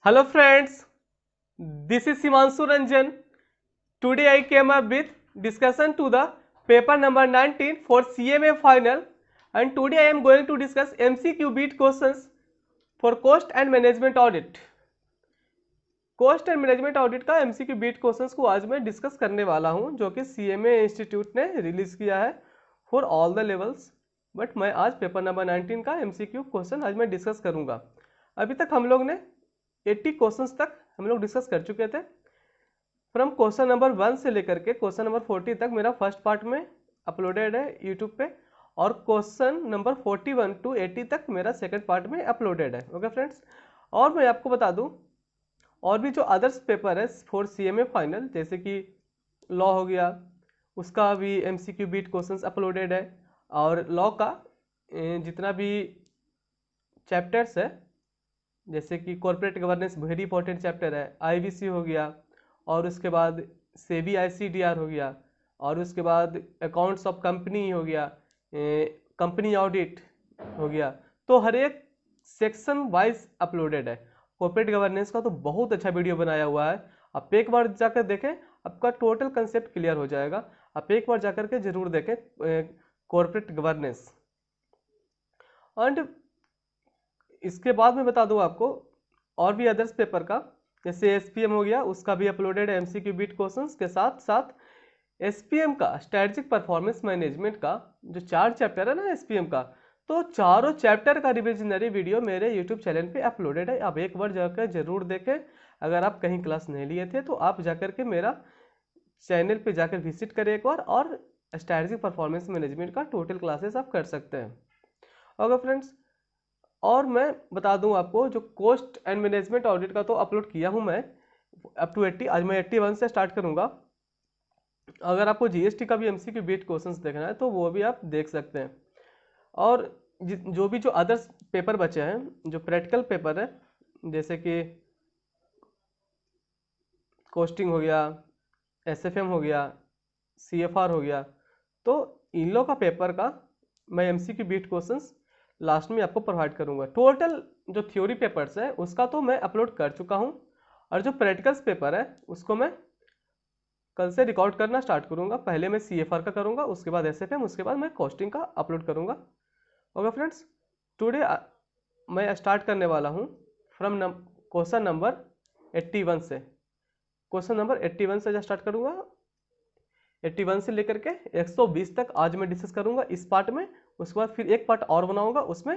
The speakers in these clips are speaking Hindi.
Hello friends, this is Himanshu Ranjan. Today I came up with discussion to the paper number 19 for CMA final, and today I am going to discuss MCQ beat questions for cost and management audit. Cost and management audit का एमसीक्यू बीट क्वेश्चंस को आज मैं डिस्कस करने वाला हूं, जो कि सीएमए इंस्टीट्यूट ने रिलीज किया है for all the levels. But मैं आज पेपर नंबर 19 का एमसीक्यू क्वेश्चन आज मैं डिस्कस करूंगा। अभी तक हम लोग ने 80 क्वेश्चंस तक हम लोग डिस्कस कर चुके थे। फ्रॉम क्वेश्चन नंबर 1 से लेकर के क्वेश्चन नंबर 40 तक मेरा फर्स्ट पार्ट में अपलोडेड है यूट्यूब पे, और क्वेश्चन नंबर 41 टू 80 तक मेरा सेकंड पार्ट में अपलोडेड है। ओके फ्रेंड्स, और मैं आपको बता दूं और भी जो अदर्स पेपर है फॉर सीएमए फाइनल, जैसे कि लॉ हो गया, उसका भी एमसीक्यू बीट क्वेश्चंस अपलोडेड है। और लॉ का जितना भी चैप्टर्स है, जैसे कि corporate governance very important chapter है, आईवीसी हो गया, और उसके बाद सेबी आईसीडीआर हो गया, और उसके बाद अकाउंट्स ऑफ कंपनी हो गया, कंपनी ऑडिट हो गया। तो हर एक सेक्शन वाइज अपलोडेड है। कॉर्पोरेट गवर्नेंस का तो बहुत अच्छा वीडियो बनाया हुआ है, आप एक बार जाकर देखें, आपका टोटल कंसेप्ट क्लियर हो जाएगा। आप एक बार जाकर के जरूर देखें कॉर्पोरेट गवर्नेंस। एंड इसके बाद मैं बता दूं आपको और भी अदर्स पेपर का, जैसे एसपीएम हो गया, उसका भी अपलोडेड है एमसीक्यू बीट क्वेश्चंस के साथ साथ। एसपीएम का स्ट्रेटेजिक परफॉर्मेंस मैनेजमेंट का जो 4 चैप्टर है ना एसपीएम का, तो चारों चैप्टर का रिविजनरी वीडियो मेरे यूट्यूब चैनल पे अपलोडेड है। आप एक बार जाकर जरूर देखें। अगर आप कहीं क्लास नहीं लिए थे तो आप जाकर के मेरा चैनल पे जाकर विजिट करें एक बार, और स्ट्रेटेजिक परफॉर्मेंस मैनेजमेंट का टोटल क्लासेस आप कर सकते हैं। ओके फ्रेंड्स, और मैं बता दूं आपको जो कॉस्ट एंड मैनेजमेंट ऑडिट का तो अपलोड किया हूं मैं अप टू 80। आज मैं 81 से स्टार्ट करूंगा। अगर आपको जीएसटी का भी एमसीक्यू बीट क्वेश्चंस देखना है तो वो भी आप देख सकते हैं। और जो भी जो अदर्स पेपर बचे हैं, जो प्रैक्टिकल पेपर है, जैसे कि कॉस्टिंग हो गया, एसएफएम हो गया, सीएफआर हो गया, तो इन लोग का पेपर का मैं एमसीक्यू बीट क्वेश्चंस लास्ट में आपको प्रोवाइड करूंगा। टोटल जो थ्योरी पेपर्स है उसका तो मैं अपलोड कर चुका हूं, और जो प्रैक्टिकल्स पेपर है उसको मैं कल से रिकॉर्ड करना स्टार्ट करूंगा। पहले मैं सीएफआर का करूंगा, उसके बाद एसएफएम, उसके बाद मैं कॉस्टिंग का अपलोड करूंगा। ओके फ्रेंड्स, टुडे मैं स्टार्ट करने वाला हूं फ्रॉम क्वेश्चन नंबर 81 से। क्वेश्चन नंबर 81 से स्टार्ट करूंगा। 81 से लेकर के 120 तक आज मैं डिस्कस करूंगा इस पार्ट में। उसके बाद फिर एक पार्ट और बनाऊंगा, उसमें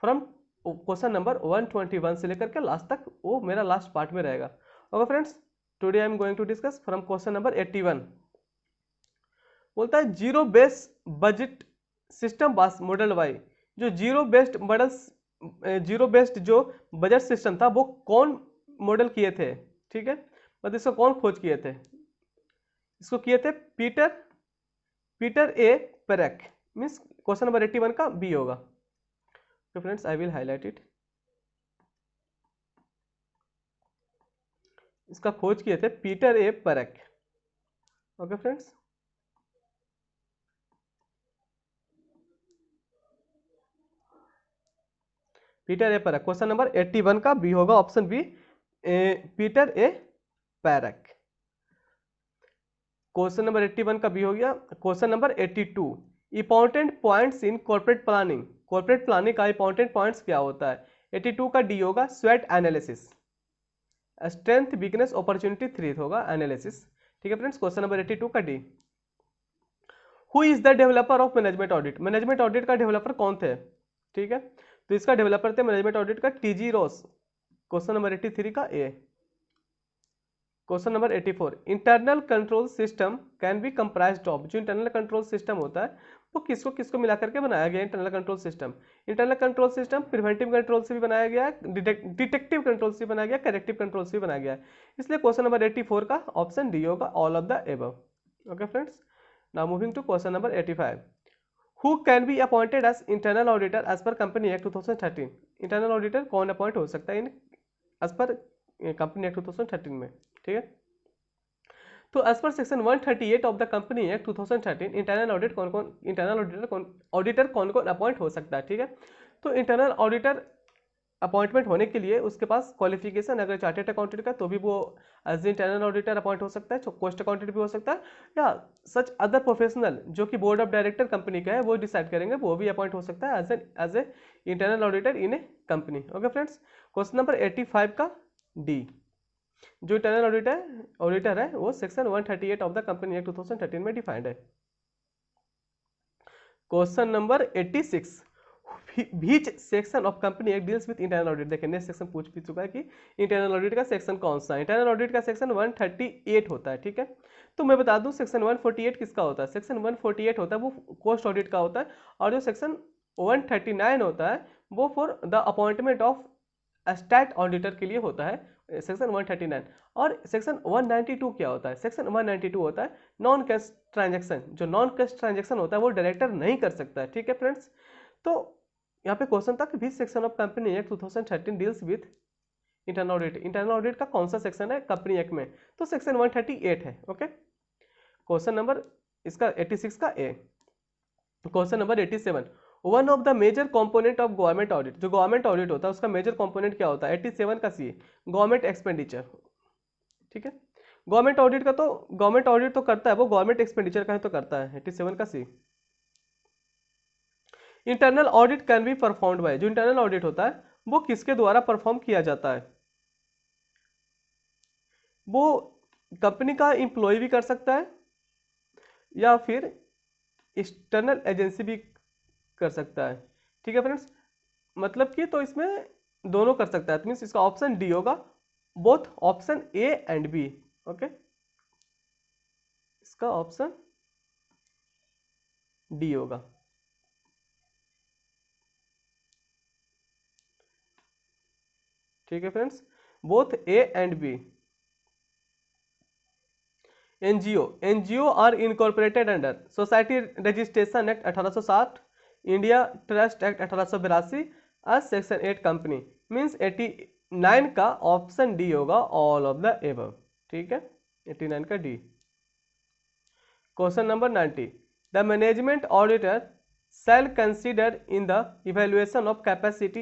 फ्रॉम क्वेश्चन नंबर 121 से लेकर के लास्ट तक, वो मेरा लास्ट पार्ट में रहेगा। Okay friends, today I am going to discuss from question number 81। बोलता है zero based budget system was model by. जो जीरो बेस्ड जो बजट सिस्टम था वो कौन मॉडल किए थे, ठीक है, मतलब इसको कौन खोज किए थे? इसको किए थे पीटर ए पेरेक। मीन्स क्वेश्चन नंबर 81 का बी होगा। तो friends I will highlight it. इसका खोज किए थे पीटर ए पेरेक। ओके फ्रेंड्स, पीटर ए पेरेक, क्वेश्चन नंबर 81 का बी होगा, ऑप्शन बी, पीटर ए पेरेक। क्वेश्चन नंबर 81 का बी हो गया। Question number 82, important points in corporate planning. Corporate planning का इंपॉर्टेंट पॉइंट्स क्या होता है? 82 का डी होगा sweat analysis. Strength weakness opportunity threat होगा एनालिसिस। ठीक है फ्रेंड्स, क्वेश्चन नंबर 82 का D. Who is the developer of management audit. Management audit का डेवलपर कौन थे? ठीक है, तो इसका डेवलपर थे मैनेजमेंट ऑडिट का टीजी रॉस। क्वेश्चन नंबर 83 का A. Question number 84, internal control system can be comprised of. जो इंटरनल कंट्रोल सिस्टम होता है वो किसको किसको मिला करके बनाया गया? Internal control system. Internal control system preventive control से भी बनाया गया है, डिटेक्टिव कंट्रोल से भी बनाया गया, करेक्टिव कंट्रोल से भी बनाया गया है। इसलिए क्वेश्चन नंबर 84 का ऑप्शन डी होगा, all of the above. Okay friends, now moving to question number 85, who can be appointed as internal auditor as per company act 2013। Internal auditor कौन अपॉइंट हो सकता है in as per company act 2013 में? ठीक है, तो as per section 138 of the company act 2013 internal auditor कौन कौन अपॉइंट हो सकता है? ठीक है, तो इंटरनल ऑडिटर अपॉइंटमेंट होने के लिए उसके पास क्वालिफिकेशन अगर चार्टेड अकाउंटेंट का तो भी वो एज इंटरनल ऑडिटर अपॉइंट हो सकता है, कॉस्ट अकाउंटेंट भी हो सकता है, या सच अदर प्रोफेशनल जो कि बोर्ड ऑफ डायरेक्टर कंपनी का है वो डिसाइड करेंगे, वो भी अपॉइंट हो सकता है as a internal auditor in a company. Okay friends, question number 85 का डी, जो इंटरनल ऑडिटर है वो section 138 of the company act 2013 में डिफाइंड है। Question number 86, which section of company act deals with internal audit. देखिए नेक्स्ट सेक्शन पूछ भी चुका है कि इंटरनल ऑडिट का सेक्शन कौन सा है। इंटरनल ऑडिट का सेक्शन 138 होता है, ठीक है। तो मैं बता दूं सेक्शन 148 किसका होता है। सेक्शन 148 होता है वो कॉस्ट ऑडिट का होता है, और जो सेक्शन 139 होता है वो for the appointment of stat auditor के लिए होता है, सेक्शन 139। और सेक्शन 192 क्या होता है। सेक्शन 192 होता है नॉन कैश ट्रांजैक्शन। जो नॉन कैश ट्रांजैक्शन होता है वो डायरेक्टर नहीं कर सकता है, ठीक है फ्रेंड्स। तो यहाँ पे क्वेश्चन था कि which section of company act 2013 deals with internal audit. Internal audit का कौन सा सेक्शन है कंपनी एक्ट में, तो सेक्शन 138 है। ओके, क्वेश्चन नंबर इसका 86 का A. Question number 87, one of the major component of government audit. जो गवर्नमेंट ऑडिट होता है उसका मेजर कंपोनेंट क्या होता है। 87 का सी, गवर्नमेंट एक्सपेंडिचर, ठीक है। गवर्नमेंट ऑडिट तो करता है वो गवर्नमेंट एक्सपेंडिचर का ही तो करता है, 87 का C. Internal audit can be performed by. जो इंटरनल ऑडिट होता है वो किसके द्वारा परफॉर्म किया जाता है। वो कंपनी का एम्प्लॉय भी कर सकता है या फिर एक्सटर्नल एजेंसी भी कर सकता है, ठीक है फ्रेंड्स। मतलब कि तो इसमें दोनों कर सकता है, मीन्स इसका ऑप्शन डी होगा, both option A and B. Okay, इसका ऑप्शन डी होगा। ठीक है friends, both A and B. NGO are incorporated under society registration act 1860, India trust act 1882 as section 8 company, means 89 का ऑप्शन डी होगा, ऑल ऑफ द एबव। ठीक है, 89 का D. Question number 90, the management auditor shall consider in the evaluation of capacity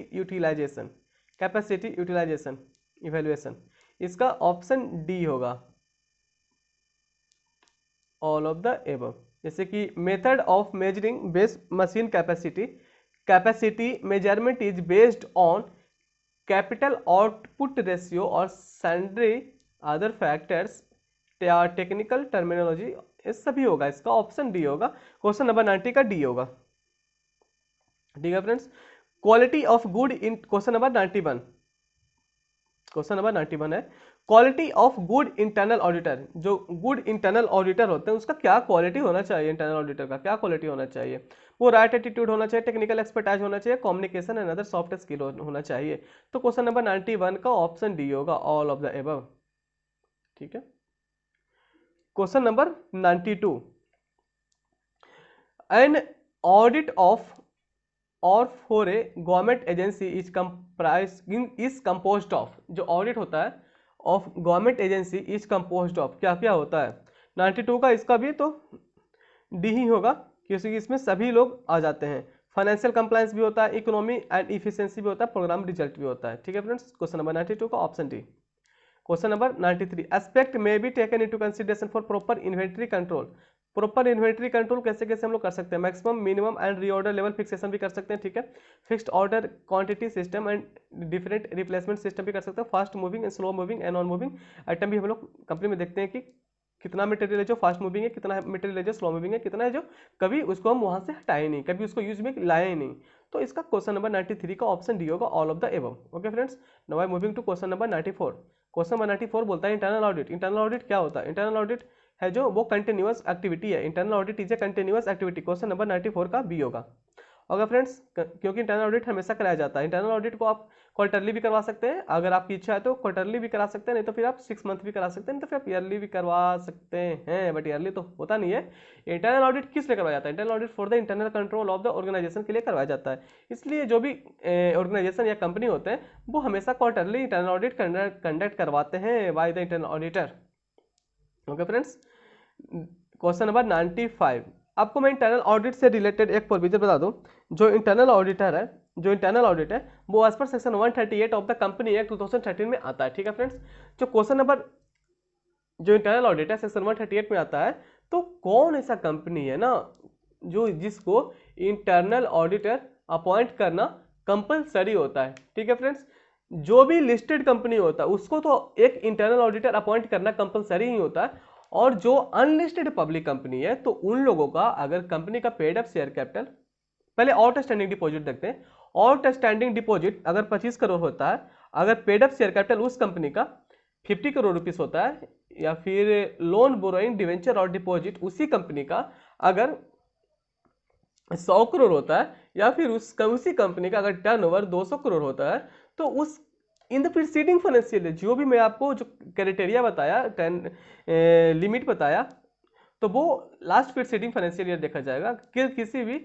utilization evaluation, इसका ऑप्शन डी होगा, ऑल ऑफ द एबव। जैसे कि method of measuring base machine capacity measurement is based on capital output ratio और सैंड्री अदर फैक्टर्स या टेक्निकल टर्मिनोलॉजी, ये सभी होगा, इसका ऑप्शन डी होगा। क्वेश्चन नंबर 90 का डी होगा। ठीक है friends, quality of good in question number 91, question number 91 है quality of good internal auditor. जो गुड इंटरनल ऑडिटर होते हैं उसका क्या क्वालिटी होना चाहिए, इंटरनल ऑडिटर का क्या क्वालिटी होना चाहिए। वो राइट एटीट्यूड होना चाहिए, टेक्निकल एक्सपर्टाइज होना चाहिए, communication and other soft skill होना चाहिए। तो क्वेश्चन नंबर 91 का ऑप्शन डी होगा, ऑल ऑफ द एबव। ठीक है, question number 92, an audit of or for a government agency is composed of. जो ऑडिट होता है of government agency is composed of, क्या क्या होता है। 92 का इसका भी तो डी ही होगा, क्योंकि इसमें सभी लोग आ जाते हैं। फाइनेंशियल कंप्लायंस भी होता है, इकोनॉमी एंड इफिशिएंसी भी होता है, प्रोग्राम रिजल्ट भी होता है। ठीक है फ्रेंड्स, क्वेश्चन नंबर 92 का option D. Question number 93, aspect may be taken into consideration for proper inventory control. Proper inventory control कैसे कैसे हम लोग कर सकते हैं। Maximum, minimum and reorder level fixation भी कर सकते हैं। ठीक है, fixed order quantity system and different replacement system भी कर सकते हैं। Fast moving and slow moving and non moving item भी हम लोग कंपनी में देखते हैं कि कितना मटेरियल है जो फास्ट मूविंग है, कितना मटेरियल है जो स्लो मूविंग है, कितना है जो कभी उसको हम वहां से हटाए नहीं, कभी उसको यूज में लाए नहीं। तो इसका क्वेश्चन नंबर 93 का ऑप्शन डी होगा, all of the above. Okay friends, now I moving to question number 94। Question number 94 बोलता है इंटरनल ऑडिट। इंटरनल ऑडिट क्या होता है। इंटरनल ऑडिट है जो वो कंटिन्यूअस एक्टिविटी है। Internal audit is a continuous activity. Question number 94 का बी होगा। अगर फ्रेंड्स, क्योंकि इंटरनल ऑडिट हमेशा कराया जाता है। इंटरनल ऑडिट को आप क्वार्टरली भी करवा सकते हैं, अगर आपकी इच्छा है तो क्वार्टरली भी करा सकते हैं, नहीं तो फिर आप 6 मंथ भी करा सकते हैं, नहीं तो फिर आप ईयरली भी करवा सकते हैं, बट ईयरली तो होता नहीं है। इंटरनल ऑडिट किस लिए करवाया जाता है। Internal audit for the internal control of the organisation के लिए करवाया जाता है। इसलिए जो भी ऑर्गेनाइजेशन या कंपनी होते हैं वो हमेशा क्वार्टरली इंटरनल ऑडिट कंडक्ट करवाते हैं by the internal auditor. Okay friends, question number 95, आपको मैं इंटरनल ऑडिट से रिलेटेड एक प्रोविजन बता दूं। जो इंटरनल ऑडिटर है, जो इंटरनल ऑडिट है वो as per section 138 of the company act 2013 में आता है। ठीक है फ्रेंड्स, जो क्वेश्चन नंबर जो इंटरनल ऑडिट है सेक्शन 138 में आता है, तो कौन ऐसा कंपनी है ना जो जिसको इंटरनल ऑडिटर अपॉइंट करना कंपलसरी होता है। ठीक है फ्रेंड्स, जो भी लिस्टेड कंपनी होता है उसको तो एक इंटरनल ऑडिटर अपॉइंट करना कंपलसरी ही होता है, और जो अनलिस्टेड पब्लिक कंपनी है तो उन लोगों का अगर कंपनी का पेड अप शेयर कैपिटल, पहले आउटस्टैंडिंग डिपॉजिट देखते हैं। आउटस्टैंडिंग डिपॉजिट अगर 25 करोड़ होता है, अगर पेड अप शेयर कैपिटल उस कंपनी का 50 करोड़ रुपीस होता है, या फिर लोन बोरोइंग डिवेंचर और डिपॉजिट उसी कंपनी का अगर 100 करोड़ होता है, या फिर उसी कंपनी का अगर टर्नओवर 200 करोड़ होता है, तो उस in the preceding financial year जो भी मैं आपको जो क्राइटेरिया बताया, 10 लिमिट बताया, तो वो लास्ट प्रीसीडिंग फाइनेंशियल ईयर देखा जाएगा कि किसी भी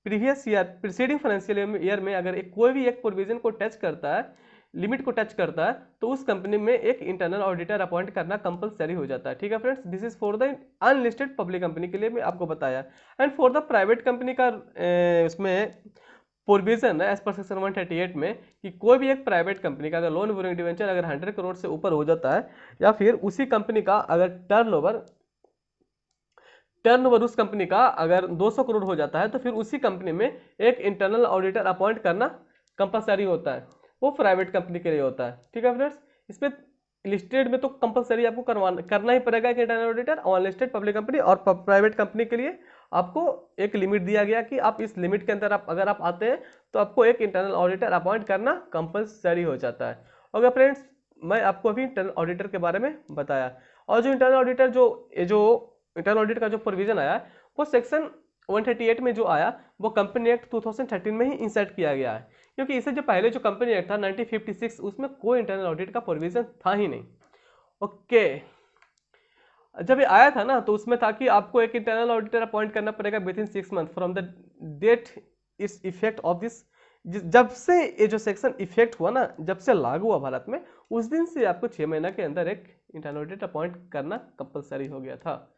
previous year preceding financial year में अगर कोई भी एक प्रोविजन को टच करता है, लिमिट को टच करता है, तो उस कंपनी में एक इंटरनल ऑडिटर अपॉइंट करना कंपलसरी हो जाता है। ठीक है friends, this is for the unlisted public company के लिए मैं आपको बताया। And for the private company का उसमें प्रोविजन है एज पर सेक्शन 138 में कि कोई भी एक प्राइवेट कंपनी का अगर लोन बोरोइंग डिवेंचर अगर 100 करोड़ से ऊपर हो जाता है, या फिर उसी कंपनी का अगर टर्नओवर उस कंपनी का अगर 200 करोड़ हो जाता है, तो फिर उसी कंपनी में एक इंटरनल ऑडिटर अपॉइंट करना कंपलसरी होता है। वो प्राइवेट कंपनी के लिए होता है। ठीक है फ्रेंड्स, इसमें लिस्टेड में तो कंपलसरी आपको करना ही पड़ेगा एक इंटरनल ऑडिटर, और लिस्टेड पब्लिक कंपनी और प्राइवेट कंपनी के लिए आपको एक लिमिट दिया गया कि आप इस लिमिट के अंदर अगर आप आते हैं तो आपको एक इंटरनल ऑडिटर अपॉइंट करना कंपलसरी हो जाता है। ओके फ्रेंड्स, मैं आपको अभी इंटरनल ऑडिटर के बारे में बताया। और जो इंटरनल ऑडिटर जो इंटरनल ऑडिट का जो प्रोविजन आया वो सेक्शन 138 में जो आया वो कंपनी एक्ट 2013 में ही इंसर्ट किया गया है, क्योंकि इससे जो पहले जो कंपनी एक्ट था 1956 उसमें कोई इंटरनल ऑडिट का प्रोविजन था ही नहीं। ओके, जब ये आया था ना तो उसमें था कि आपको एक इंटरनल ऑडिटर अपॉइंट करना पड़ेगा within 6 month from the date is effect of this. जब से ये जो सेक्शन इफेक्ट हुआ ना, जब से लागू हुआ भारत में, उस दिन से आपको 6 महीना के अंदर एक इंटरनल ऑडिटर अपॉइंट करना कंपलसरी हो गया था।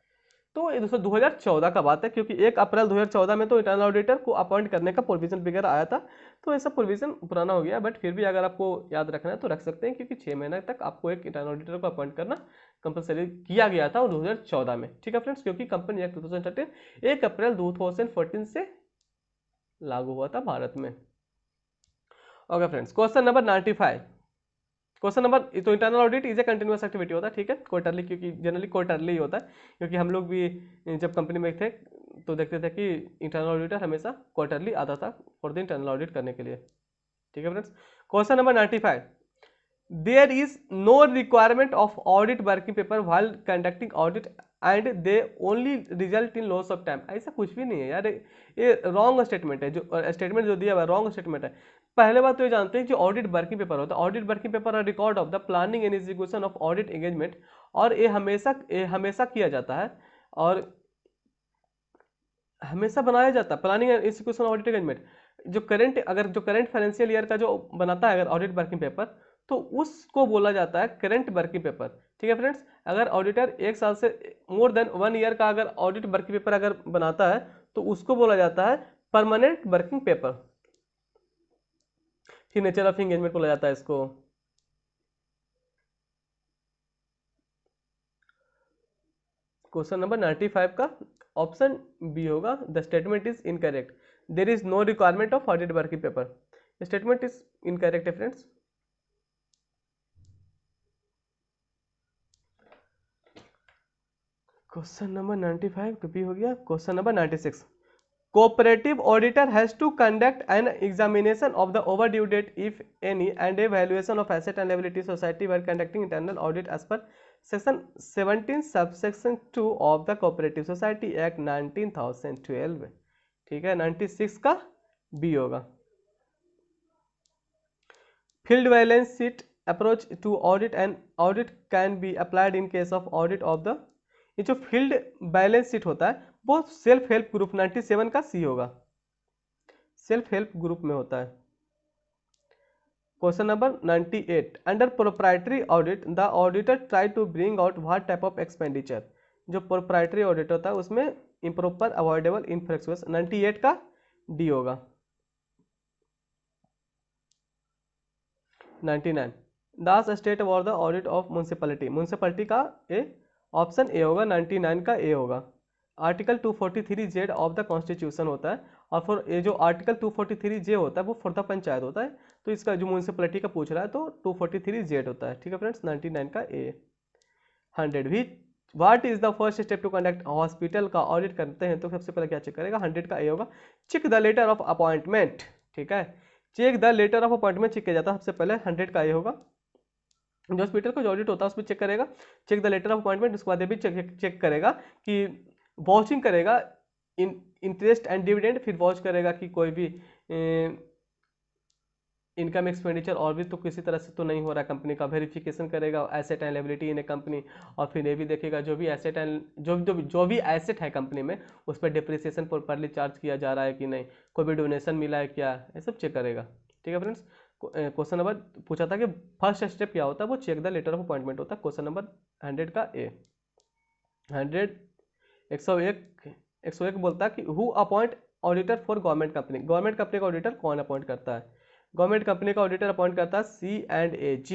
तो ये दोस्तों 2014 का बात है, क्योंकि 1 अप्रैल 2014 में तो इंटरनल ऑडिटर को अपॉइंट करने का प्रोविजन वगैरह आया था, तो ऐसा प्रोविजन पुराना हो गया, बट फिर भी अगर आपको याद रखना है तो रख सकते हैं, क्योंकि 6 महीने तक आपको एक इंटरनल ऑडिटर को अपॉइंट करना कंपलसरी किया गया था 2014 में। ठीक है फ्रेंड्स, क्योंकि कंपनी एक्ट 2013 1 अप्रैल 2014 से लागू हुआ था भारत में। Okay friends, question number 95। Question number, तो internal audit is a continuous activity होता है। ठीक है, क्वार्टरली, क्योंकि जनरली क्वार्टरली होता है, क्योंकि हम लोग भी जब कंपनी में थे तो देखते थे कि इंटरनल ऑडिटर हमेशा क्वार्टरली आता था फॉर द इंटरनल ऑडिट करने के लिए। ठीक है friends, question number 95। There is no requirement of audit working paper while conducting audit and they only result in loss of time. ऐसा कुछ भी नहीं है यार, ये रॉन्ग स्टेटमेंट है। जो स्टेटमेंट जो दिया हुआ है रॉन्ग स्टेटमेंट है। पहले बात तो ये जानते हैं कि ऑडिट वर्किंग पेपर होता है। ऑडिट वर्किंग पेपर है record of the planning and execution of audit engagement, और ये हमेशा किया जाता है और हमेशा बनाया जाता है। Planning and execution audit engagement जो करंट फाइनेंशियल ईयर का जो बनाता है अगर ऑडिट वर्किंग पेपर, तो उसको बोला जाता है करंट वर्किंग पेपर। ठीक है फ्रेंड्स, अगर ऑडिटर 1 साल से मोर देन 1 ईयर का अगर ऑडिट वर्किंग पेपर अगर बनाता है तो उसको बोला जाता है परमानेंट वर्किंग पेपर। फिर नेचर ऑफ एंगेजमेंट बोला जाता है इसको। क्वेश्चन नंबर 95 का ऑप्शन बी होगा, the statement is incorrect, there is no requirement of audit working paper. Statement is incorrect है फ्रेंड्स। क्वेश्चन नंबर 95 तो बी हो गया। Question number 96, cooperative auditor has to conduct an examination of the overdue debt if any and a valuation of asset and liability society while conducting internal audit as per section 17 subsection 2 of the cooperative society act 1912। ठीक है, 96 का बी होगा। field balance sheet approach to audit and audit can be applied in case of audit of the, ये जो फील्ड बैलेंस शीट होता है वो सेल्फ हेल्प ग्रुप 97 का सी होगा, सेल्फ हेल्प ग्रुप में होता है। Question number 98, under proprietary audit the auditor try to bring out what type of expenditure. जो प्रोप्राइटरी ऑडिट होता है उसमें इम्प्रॉपर अवॉइडेबल इनफ्लेक्चुअस 98 का डी होगा। 99 दास state for the audit of municipality, municipality का ए ऑप्शन ए होगा, 99 का ए होगा। आर्टिकल 243 ऑफ द कॉन्स्टिट्यूशन होता है, और फिर ये जो आर्टिकल 243 होता है वो फॉर द पंचायत होता है, तो इसका जो म्यूनसिपैलिटी का पूछ रहा है तो 243 होता है। ठीक है फ्रेंड्स, 99 का ए। 100 भी what is the first step to conduct hospital का ऑडिट करते हैं तो सबसे पहले क्या चेक करेगा, 100 का ए होगा, check the letter of appointment. ठीक है, check the letter of appointment check किया जाता है सबसे पहले, 100 का ए होगा। जो हॉस्पिटल का जो ऑडिट होता है उसमें चेक करेगा, check the letter of appointment, उसके बाद ये भी चेक करेगा कि वॉचिंग करेगा इंटरेस्ट एंड डिविडेंड, फिर वॉच करेगा कि कोई भी इनकम एक्सपेंडिचर और भी तो किसी तरह से तो नहीं हो रहा है कंपनी का, वेरिफिकेशन करेगा asset and liability in a company, और फिर ये भी देखेगा जो भी एसेट एंड जो भी एसेट है कंपनी में उस पर डिप्रिसिएशन प्रॉपर्ली चार्ज किया जा रहा है कि नहीं, कोई भी डोनेशन मिला है क्या, ये सब चेक करेगा। ठीक है फ्रेंड्स, क्वेश्चन नंबर पूछा था कि फर्स्ट स्टेप क्या होता है, वो check the letter of appointment होता है। क्वेश्चन नंबर 100 का ए। 101 बोलता है कि who appoint auditor for government company, government company का ऑडिटर कौन अपॉइंट करता है, गवर्नमेंट कंपनी का ऑडिटर अपॉइंट करता है C&AG।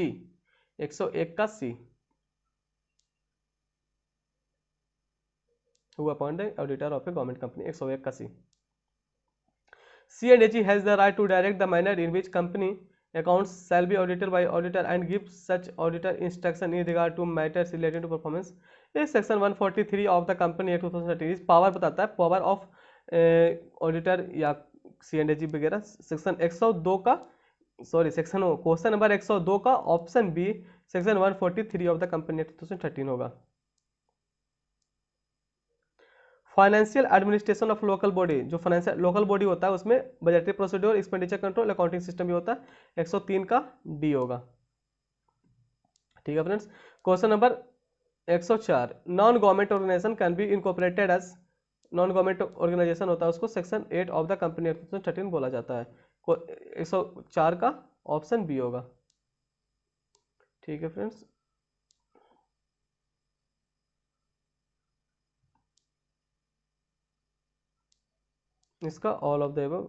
101 का C, who appoint the auditor of a government company, 101 का C. C&AG has the right to direct the manner in which company accounts shall be audited by auditor and give such auditor instruction in regard to matters related to performance। ये section 143 of the company act 2013 power बताता है, पावर ऑफ ऑडिटर या C&AG वगैरह। सेक्शन 102 का सेक्शन क्वेश्चन नंबर 102 का option B section 143 of the company act 2013 होगा। Financial administration of local body, जो फाइनेंशियल लोकल बॉडी होता है उसमें budgetary procedure, expenditure control, accounting system भी होता है, 103 का डी होगा। ठीक है friends, question number 104 non government organisation can be incorporated as, non government organisation होता है उसको section 8 of the company act 2013 बोला जाता है, 104 का ऑप्शन बी होगा। ठीक है फ्रेंड्स, इसका all of the above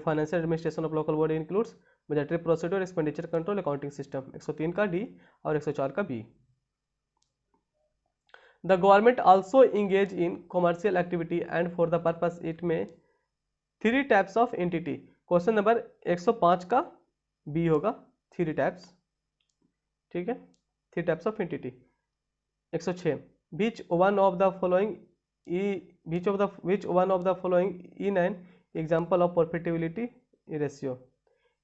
financial administration of local body includes budgetary procedure, expenditure control, accounting system, 103 का डी और 104 का B. The government also engage in commercial activity and for the purpose it में 3 types of entity, question number 105 का बी होगा, 3 टाइप्स। ठीक है, 3 types of entity. 106 which one of the following which one of the following in an example of profitability ratio,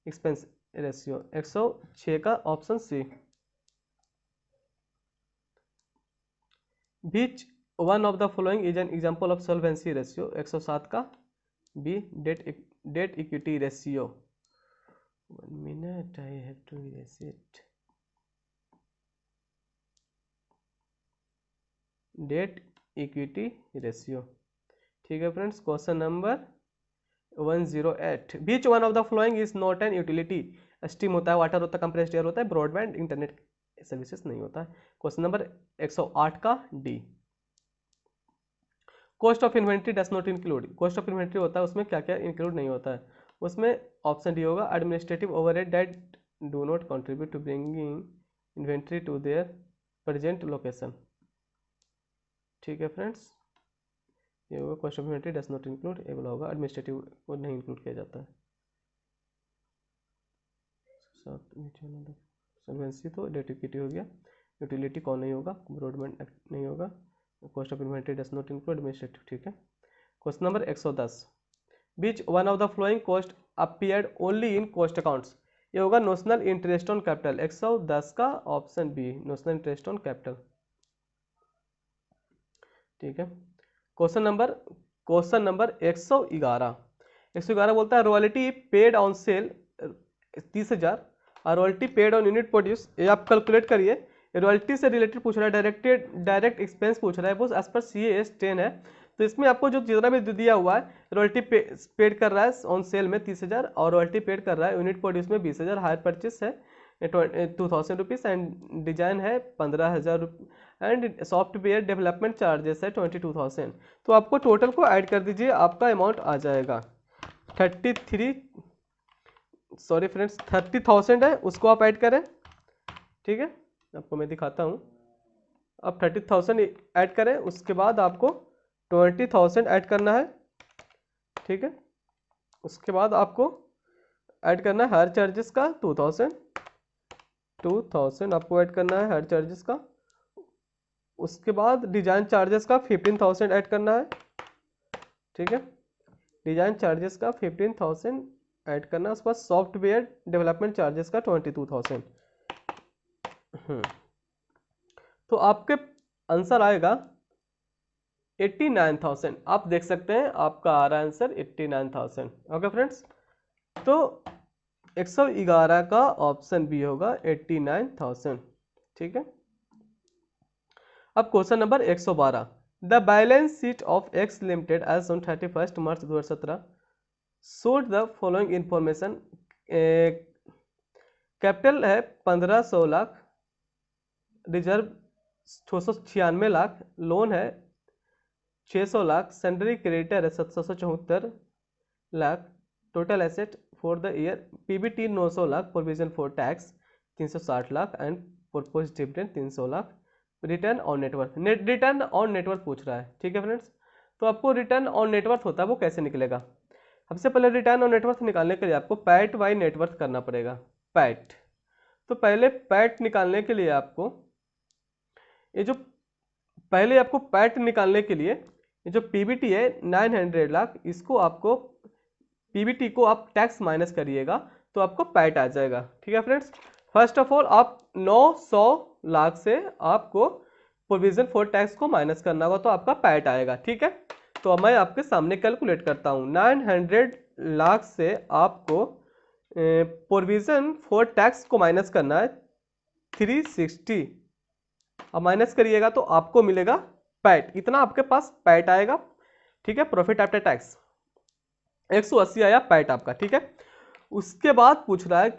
expense ratio, 106 का ऑप्शन C. which one of the following is an example of solvency ratio, 107 का B debt equity ratio। 1 minute I have to erase it। debt equity ratio. ठीक है friends, question number 108 beach one of the following is not an utility, steam होता है, वाटर होता है, कंप्रेस्ड एयर होता है, ब्रॉडबैंड इंटरनेट सर्विसेज नहीं होता है। क्वेश्चन नंबर 108 का D. Cost of inventory does not include, cost of inventory होता है उसमें क्या क्या इंक्लूड नहीं होता है, उसमें ऑप्शन डी होगा administrative overhead that do not contribute to bringing inventory to their present location. ठीक है फ्रेंड्स, ये होगा cost of inventory does not include, ये वाला होगा एडमिनिस्ट्रेटिव को नहीं इंक्लूड किया जाता है। सॉल्वेंसी तो डेट इक्विटी हो गया, यूटिलिटी कौन नहीं होगा, ब्रॉडबैंड नहीं होगा, cost of inventory does not include administrative. ठीक है, question number 110 which one of the following cost appeared only in cost accounts, ये होगा नोशनल इंटरेस्ट ऑन कैपिटल, 110 का option B notional interest on capital. ठीक है, क्वेश्चन नंबर 111 बोलता है रॉयल्टी पेड ऑन सेल 30,000 और royalty paid on unit produce, ये आप कैलकुलेट करिए। रॉयल्टी से रिलेटेड पूछ रहा है, डायरेक्ट एक्सपेंस पूछ रहा है, वो एज पर CAS 10 है, तो इसमें आपको जो जितना भी दिया हुआ है रॉयल्टी पेड कर रहा है ऑन सेल में 30,000 और रॉयल्टी पेड कर रहा है यूनिट प्रोड्यूस में 20,000, हायर परचेस है 2,000 रुपीज़ एंड डिजाइन है 15,000 एंड सॉफ्टवेयर डेवलपमेंट चार्जेस है 22,000। तो आपको टोटल को ऐड कर दीजिए, आपका अमाउंट आ जाएगा 33 सॉरी फ्रेंड्स 30,000 है, उसको आप ऐड करें। ठीक है, आपको मैं दिखाता हूँ। आप 30,000 ऐड करें, उसके बाद आपको 20,000 ऐड करना है। ठीक है, उसके बाद आपको ऐड करना है हायर चार्जेस का 2,000 आपको ऐड करना है हायर चार्जेस का। उसके बाद डिजाइन चार्जेस का 15,000 ऐड करना है। ठीक है, डिजाइन चार्जेस का 15,000 ऐड करना है। उसके बाद सॉफ्टवेयर डेवलपमेंट चार्जेस का 22,000। तो आपके आंसर आएगा 89,000। आप देख सकते हैं आपका आ रहा है आंसर 89,000। ओके फ्रेंड्स, तो 111 का ऑप्शन बी होगा 89,000। ठीक है, अब question number 112। The balance sheet of X limited as on 31 March 2017 showed the following information. Capital है 1500 लाख, रिजर्व 696 लाख, लोन है 600 लाख, सैलरी क्रेडिटर है 774 lakh, total asset for the year PBT 900 lakh, provision for tax 360 lakh and propose dividend 300 lakh. Return on net worth, return on net worth पूछ रहा है। ठीक है फ्रेंड्स, तो आपको रिटर्न ऑन नेटवर्थ होता है वो कैसे निकलेगा। सबसे पहले रिटर्न ऑन नेटवर्थ निकालने के लिए आपको पैट बाई नेटवर्थ करना पड़ेगा। पैट, तो पहले पैट निकालने के लिए आपको ये जो पहले आपको पैट निकालने के लिए ये जो पीबीटी है 900 लाख, इसको आपको पीबीटी को आप टैक्स माइनस करिएगा तो आपको पैट आ जाएगा। ठीक है फ्रेंड्स, फर्स्ट ऑफ ऑल आप 900 लाख से आपको प्रोविजन फॉर टैक्स को माइनस करना होगा तो आपका पैट आएगा। ठीक है, तो मैं आपके सामने कैलकुलेट करता हूँ। 900 लाख से आपको प्रोविजन फॉर टैक्स को माइनस करना है 360, अब माइनस करिएगा तो आपको मिलेगा पैट, इतना आपके पास पैट आएगा। ठीक है, प्रॉफिट आफ्टर टैक्स 180 आया पैट आपका। ठीक है, उसके बाद पूछ रहा है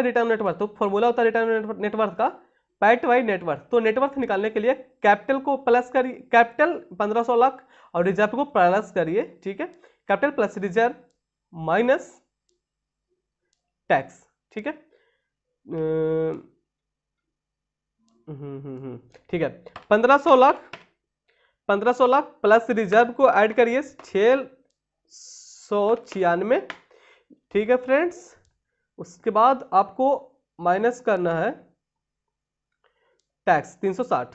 रिटर्न नेटवर्थ। तो फॉर्मूला होता है रिटर्न नेटवर्थ का पैट बाई नेटवर्थ। तो नेटवर्थ निकालने के लिए कैपिटल को प्लस करिए, कैपिटल 1500 लाख और रिजर्व को प्लस करिए। ठीक है, capital plus reserve minus tax. ठीक है, ठीक है, 1500 लाख प्लस रिजर्व को ऐड करिए 696। ठीक है फ्रेंड्स, उसके बाद आपको माइनस करना है टैक्स 360,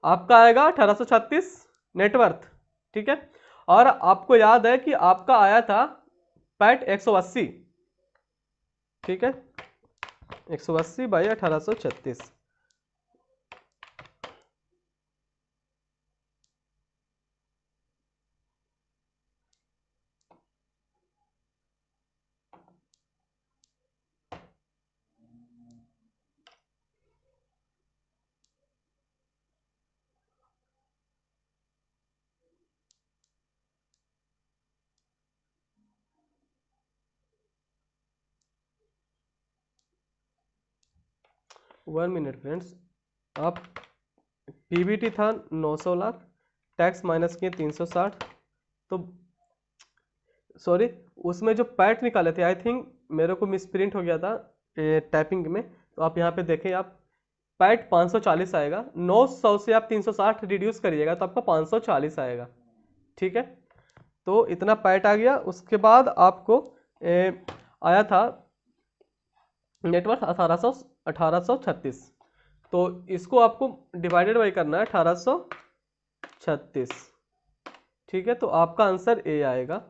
आपका आएगा 1836 नेटवर्थ। ठीक है, और आपको याद है कि आपका आया था पैट 180। ठीक है, 180 बाई 1836। वन मिनट फ्रेंड्स, आप पीबीटी था 900 लाख, टैक्स माइनस किए 360, तो सॉरी उसमें जो पैट निकाले थे आई थिंक मेरे को मिसप्रिंट हो गया था टाइपिंग में। तो आप यहाँ पे देखें, आप पैट 540 आएगा, 900 से आप 360 रिड्यूस करिएगा तो आपका 540 आएगा। ठीक है, तो इतना पैट आ गया। उसके बाद आपको आया था नेटवर्थ 1836, तो इसको आपको डिवाइडेड बाई करना है 1836। ठीक है, तो आपका आंसर ए आएगा।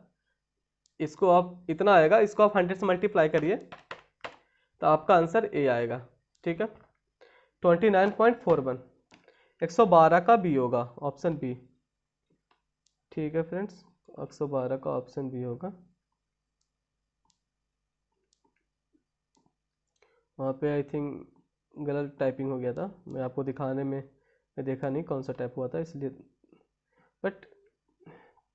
इसको आप इतना आएगा, इसको आप 100 से मल्टीप्लाई करिए तो आपका आंसर ए आएगा। ठीक है, 29.41, 112 का बी होगा, ऑप्शन बी। ठीक है फ्रेंड्स, 112 का ऑप्शन बी होगा। वहाँ पे आई थिंक गलत टाइपिंग हो गया था, मैं आपको दिखाने में मैं देखा नहीं कौन सा टाइप हुआ था इसलिए। बट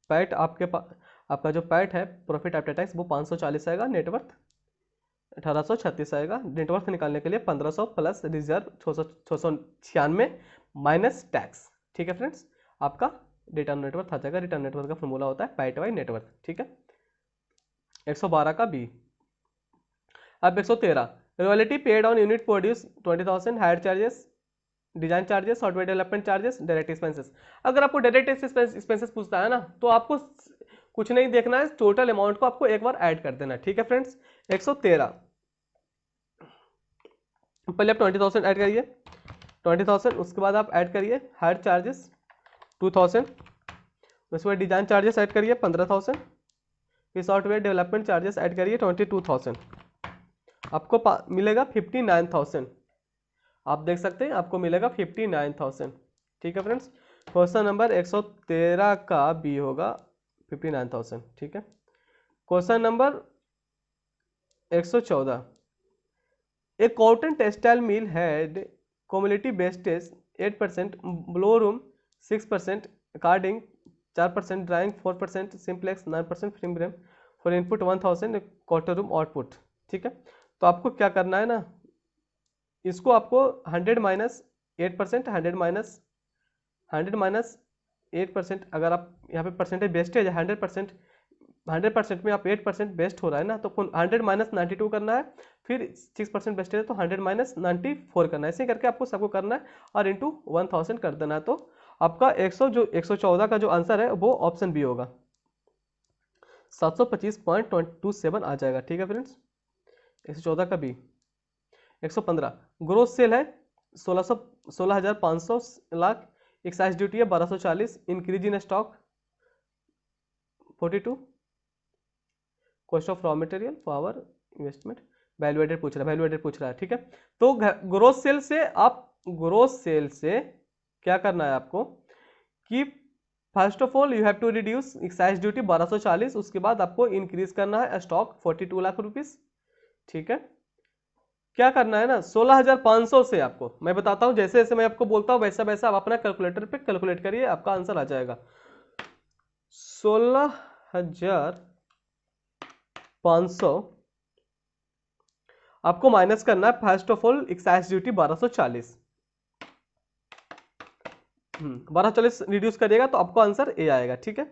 पैट आपके पास, आपका जो पैट है प्रॉफिट आफ्टर टैक्स वो 540 आएगा, नेटवर्थ 1836 आएगा। नेटवर्थ निकालने के लिए 1500 प्लस रिजर्व 696 माइनस टैक्स। ठीक है फ्रेंड्स, आपका रिटर्न नेटवर्थ आ जाएगा। रिटर्न नेटवर्थ का फॉर्मूला होता है पैट बाई नेटवर्थ। ठीक है, 112 का बी। अब 113 royalty paid on unit produce 20,000, higher charges, design charges, software development charges, direct expenses. अगर आपको डायरेक्ट एक्सपेंसेस पूछता है ना तो आपको कुछ नहीं देखना है, टोटल अमाउंट को आपको एक बार ऐड कर देना है, ठीक है फ्रेंड्स। 113 पहले आप 20,000 ऐड करिए, 20,000, उसके बाद आप ऐड करिए हायर चार्जेस 2,000, उसके बाद डिजाइन चार्जेस ऐड करिए 15,000, फिर सॉफ्टवेयर डेवलपमेंट चार्जेस ऐड करिए 22,000, आपको मिलेगा 59,000। आप देख सकते हैं आपको मिलेगा 59,000, ठीक है फ्रेंड्स। क्वेश्चन नंबर 113 का बी होगा 59,000, ठीक है। Question number 114 A cotton textile mill had community wastage 8%, blow room 6%, carding 4%, drawing 4%, simplex 9%, film frame for input 1000, quarter room output, ठीक है। तो आपको क्या करना है ना, इसको आपको 100 माइनस 8%, 100 माइनस 8%, अगर आप यहाँ पे परसेंटेज बेस्टेज है 100%, 100% में आप 8% बेस्ट हो रहा है ना, तो 100 माइनस 92 करना है, फिर 6% बेस्टेज है तो 100 माइनस 94 करना है, ऐसे करके आपको सबको करना है और इंटू 1000 कर देना है। तो आपका 114 का जो आंसर है वो ऑप्शन बी होगा, 725.27 आ जाएगा, ठीक है फ्रेंड्स। 114 का बी। 115 ग्रोस सेल है 16,500 लाख, एक्साइज ड्यूटी है 1240, increase in stock 42, cost of raw material, power, investment, value added पूछ रहा है, ठीक है। तो ग्रोस सेल से क्या करना है आपको कि first of all you have to reduce excise duty 1240, उसके बाद आपको इंक्रीज करना है स्टॉक 42 लाख रुपीस, ठीक है। क्या करना है ना, 16,500 से आपको मैं बताता हूं, जैसे जैसे मैं आपको बोलता हूं वैसा वैसा आप अपना कैलकुलेटर पे कैलकुलेट करिए, आपका आंसर आ जाएगा। 16,500 आपको माइनस करना है first of all excise duty 1240, 1240 reduce करिएगा तो आपको आंसर ए आएगा, ठीक है।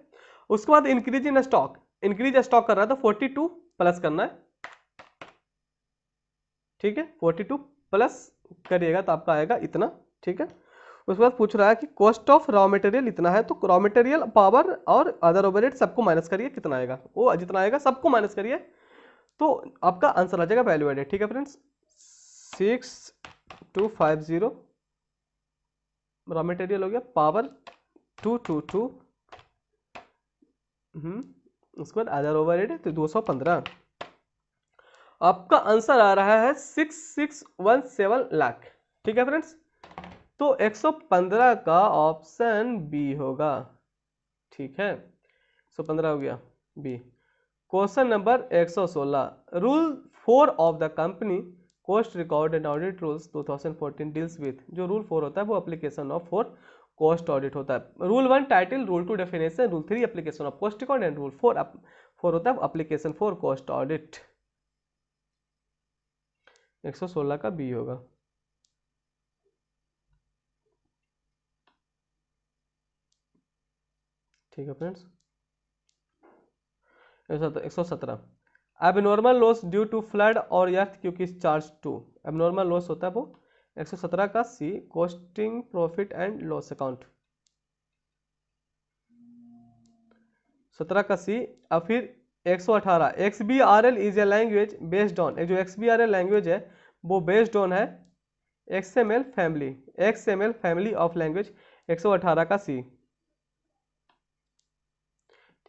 उसके बाद increase in stock, increase stock कर रहा है तो 42 प्लस करना है, ठीक है, 42 प्लस करिएगा तो आपका आएगा इतना, ठीक है। उसके बाद पूछ रहा है कि कॉस्ट ऑफ रॉ मटेरियल इतना है, तो रॉ मटेरियल, पावर और अदर ओवरहेड सबको माइनस करिए, कितना आएगा वो जितना आएगा सबको माइनस करिए तो आपका आंसर आ जाएगा वैल्यू एडेड, ठीक है फ्रेंड्स। 6250 रॉ मटेरियल हो गया, पावर 222, उसके बाद अदर ओवरहेड तो 215, आपका आंसर आ रहा है 6617 लाख, ठीक है फ्रेंड्स। तो 115 का ऑप्शन बी होगा, ठीक है, 115 हो गया B. Question number 116 rule 4 of the company cost record and audit rules 2014 deals with, जो रूल 4 होता है वो एप्लीकेशन ऑफ 4 कॉस्ट ऑडिट होता है। Rule 1 title, rule 2 definition, rule 3 application of cost record and rule 4 होता है एप्लीकेशन फॉर कॉस्ट ऑडिट। 116 का बी होगा, ठीक है friends. 117 abnormal loss due to flood और अर्थ क्योंकि चार्ज टू, एबनॉर्मल लॉस होता है वो। 117 का C costing profit and loss account, 17 का सी। अब फिर 118 XBRL is a language based on, जो XBRL लैंग्वेज है वो बेस्ड ऑन है XML फैमिली ऑफ लैंग्वेज, 118 का सी,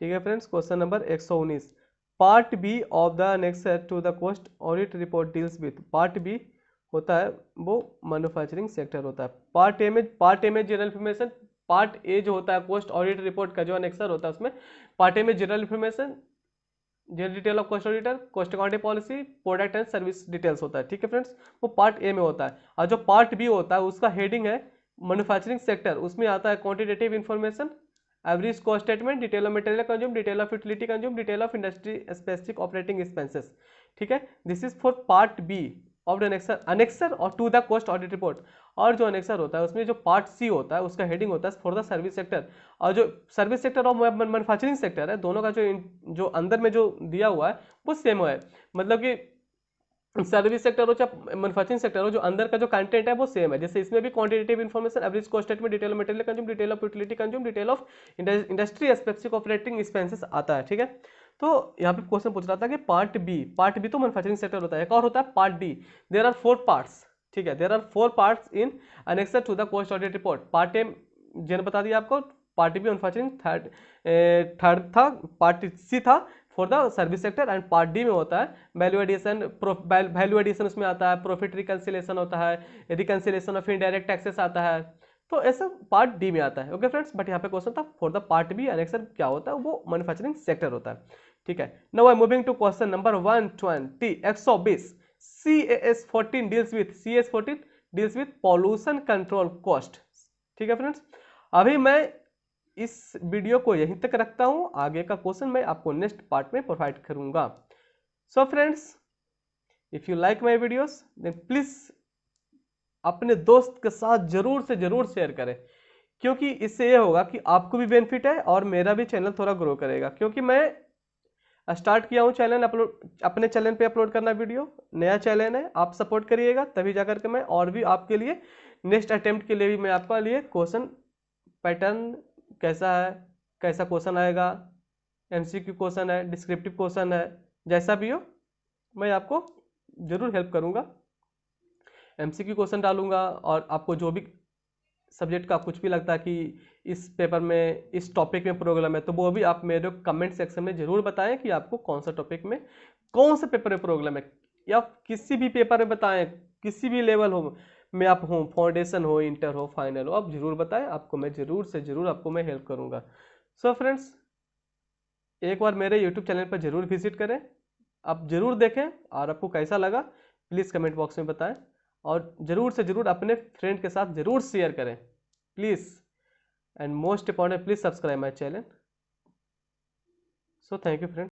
ठीक है friends. Question number 119 part B of the annexure to the cost audit report deals with, part B होता है वो मैन्युफैक्चरिंग सेक्टर होता है। पार्ट ए में जनरल इन्फॉर्मेशन, पार्ट ए जो होता है कॉस्ट ऑडिट रिपोर्ट का जो अनेक्सर होता है उसमें पार्ट ए में general information, general detail of cost auditor, cost accounting policy, product and service details होता है, ठीक है फ्रेंड्स, वो पार्ट ए में होता है। और जो पार्ट बी होता है उसका हेडिंग है मैन्युफैक्चरिंग सेक्टर, उसमें आता है quantitative information, average cost statement, detail of material consume, detail of utility consume, detail of industry specific operating expenses, ठीक है। This is for part B of the annexure और to the cost audit report. और जो अनेक्सर होता है उसमें जो पार्ट सी होता है उसका हेडिंग होता है फॉर द सर्विस सेक्टर, और जो सर्विस सेक्टर और मैन्युफैक्चरिंग सेक्टर है दोनों का जो अंदर में जो दिया हुआ है वो सेम है। मतलब कि सर्विस सेक्टर हो चाहे मैन्युफैक्चरिंग सेक्टर हो, जो अंदर का जो कंटेंट है वो सेम है। जैसे इसमें भी quantitative information, average cost statement, detail of material consume, detail of utility consume, detail of industry specific operating expenses आता है। ठीक है, तो यहाँ पे क्वेश्चन पूछ रहा था कि पार्ट बी तो मैन्युफैक्चरिंग सेक्टर होता है, एक और होता है part D. There are 4 parts. ठीक है, there are 4 parts in annexure to the cost audit report. Part A जिन बता दिया आपको, पार्ट बी मैन्युफैक्चरिंग, थर्ड था, पार्ट सी था for the service sector, and part D में होता है वैल्यू एडिशन उसमें आता है, प्रॉफिट रिकंसिलेशन होता है, रिकंसिलेशन ऑफ इनडायरेक्ट टैक्सेस आता है, तो ऐसा पार्ट डी में आता है। ओके फ्रेंड्स, बट यहाँ पे क्वेश्चन था for the part B annexure क्या होता है, वो मैन्युफैक्चरिंग सेक्टर होता है। ठीक है, now I moving to question number 120 120 CAS14 deals with pollution control cost. ठीक है फ्रेंड्स, अभी मैं इस वीडियो को यहीं तक रखता हूं, आगे का क्वेश्चन मैं आपको नेक्स्ट पार्ट में प्रोवाइड करूंगा। So friends, if you like my videos then please अपने दोस्त के साथ जरूर से जरूर शेयर करें, क्योंकि इससे ये होगा कि आपको भी बेनिफिट है और मेरा भी चैनल थोड़ा ग्रो करेगा। क्योंकि मैं स्टार्ट किया हूं चैनल अपने चैनल पे अपलोड करना वीडियो, नया चैनल है, आप सपोर्ट करिएगा तभी जाकर के मैं और भी आपके लिए नेक्स्ट अटेम्प्ट के लिए भी मैं आपका लिए क्वेश्चन पैटर्न कैसा है, कैसा क्वेश्चन आएगा, MCQ क्वेश्चन है, डिस्क्रिप्टिव क्वेश्चन है, जैसा भी हो मैं आपको जरूर हेल्प करूंगा। MCQ क्वेश्चन डालूंगा, और आपको जो भी सब्जेक्ट का कुछ भी लगता है कि इस पेपर में इस टॉपिक में प्रॉब्लम है, तो वो भी आप मेरे कमेंट सेक्शन में जरूर बताएं कि आपको कौन सा टॉपिक में कौन से पेपर में प्रॉब्लम है, या किसी भी पेपर में बताएं, किसी भी लेवल हो में आप हो, फाउंडेशन हो, इंटर हो, फाइनल हो, आप जरूर बताएं, आपको मैं जरूर से जरूर आपको मैं हेल्प करूंगा। सो फ्रेंड्स, एक बार मेरे यूट्यूब चैनल पर जरूर विजिट करें, आप जरूर देखें, और आपको कैसा लगा प्लीज़ कमेंट बॉक्स में बताएं, और जरूर से जरूर अपने फ्रेंड के साथ जरूर शेयर करें please, and most important please subscribe my channel. So thank you friend.